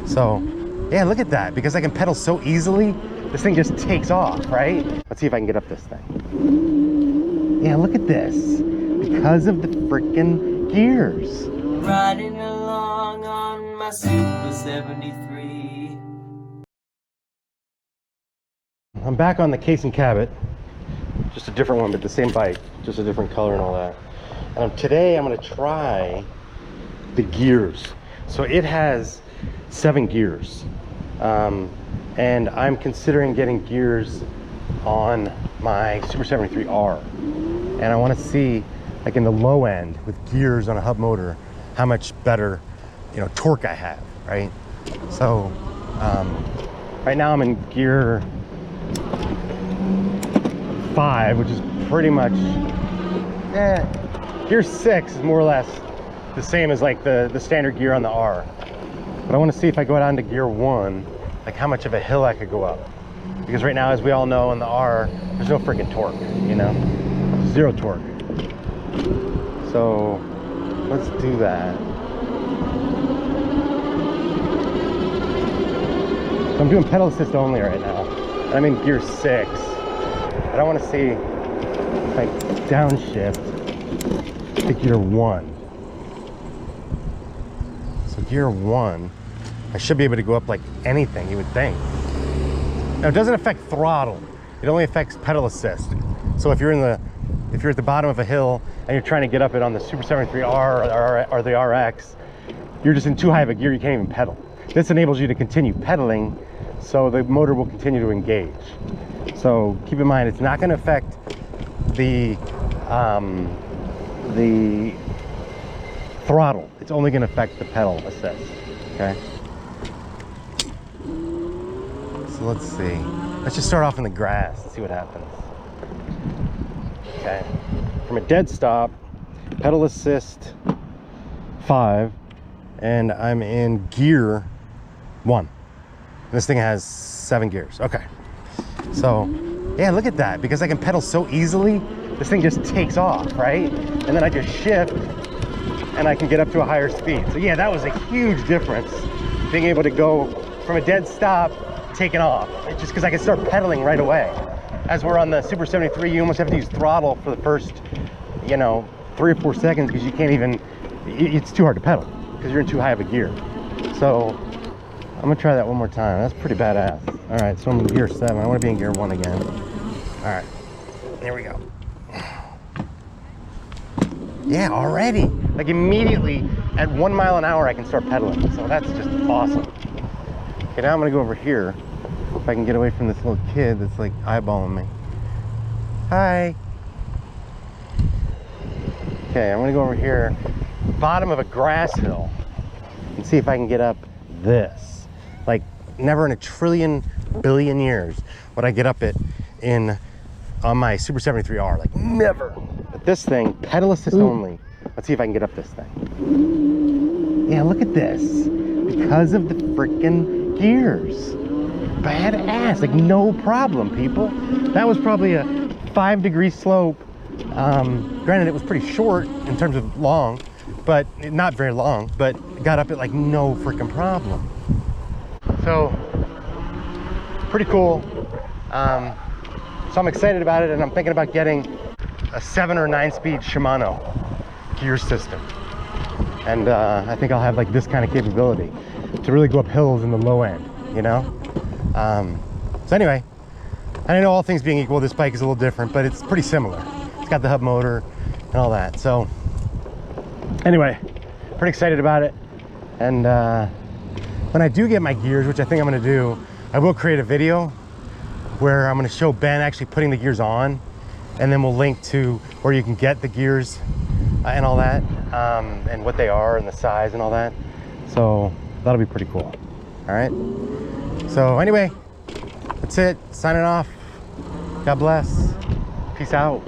So yeah, look at that. Because I can pedal so easily, this thing just takes off, right? Let's see if I can get up this thing. Yeah, look at this. Because of the freaking gears. Riding along on my SUPER73. I'm back on the Case and Cabot. Just a different one, but the same bike. Just a different color and all that. And today I'm going to try the gears. So it has 7 gears. And I'm considering getting gears on my SUPER73 R. And I want to see, like in the low end with gears on a hub motor, how much better, you know, torque I have, right? So right now I'm in gear 5, which is pretty much, gear 6 is more or less the same as like the standard gear on the R. But I want to see if I go down to gear 1, like how much of a hill I could go up. Because right now, as we all know, in the R, there's no freaking torque, you know? 0 torque. So let's do that. So I'm doing pedal assist only right now. And I'm in gear 6. But I want to see if I downshift to gear 1. So gear 1, I should be able to go up like anything, you would think. Now it doesn't affect throttle. It only affects pedal assist. So if you're at the bottom of a hill and you're trying to get up it on the SUPER73 R or the RX, you're just in too high of a gear, you can't even pedal. This enables you to continue pedaling, so the motor will continue to engage. So keep in mind, it's not going to affect the throttle. It's only going to affect the pedal assist. Okay. So let's see. Let's just start off in the grass and see what happens. Okay. From a dead stop, pedal assist 5, and I'm in gear 1. This thing has 7 gears. Okay. So yeah, look at that. Because I can pedal so easily, this thing just takes off, right? And then I just shift and I can get up to a higher speed. So yeah, that was a huge difference, being able to go from a dead stop, taking off. It's just because I can start pedaling right away. As we're on the SUPER73, you almost have to use throttle for the first, you know, 3 or 4 seconds, because you can't even, it's too hard to pedal because you're in too high of a gear. So I'm gonna try that one more time. That's pretty badass. All right, so I'm in gear 7. I want to be in gear 1 again. All right, here we go. Yeah, already, like immediately at 1 mile an hour I can start pedaling. So that's just awesome. Okay, now I'm gonna go over here if I can get away from this little kid that's like eyeballing me. Hi. Okay, I'm gonna go over here, bottom of a grass hill, and see if I can get up this. Like never in a trillion billion years would I get up it on my SUPER73 R, like never. But this thing, pedal assist only. Let's see if I can get up this thing. Yeah, look at this. Because of the freaking gears. Badass, like no problem, people. That was probably a 5-degree slope. Granted, it was pretty short in terms of long, but not very long, but got up at like no freaking problem. So pretty cool. So I'm excited about it, and I'm thinking about getting a 7 or 9-speed Shimano gear system. And I think I'll have like this kind of capability to really go up hills in the low end, you know? So anyway, I know all things being equal, this bike is a little different, but it's pretty similar. It's got the hub motor and all that. So anyway, pretty excited about it. And when I do get my gears, which I think I'm gonna do, I will create a video where I'm gonna show Ben actually putting the gears on, and then we'll link to where you can get the gears and all that, and what they are and the size and all that. So that'll be pretty cool. All right. So anyway, that's it. Signing off. God bless. Peace out.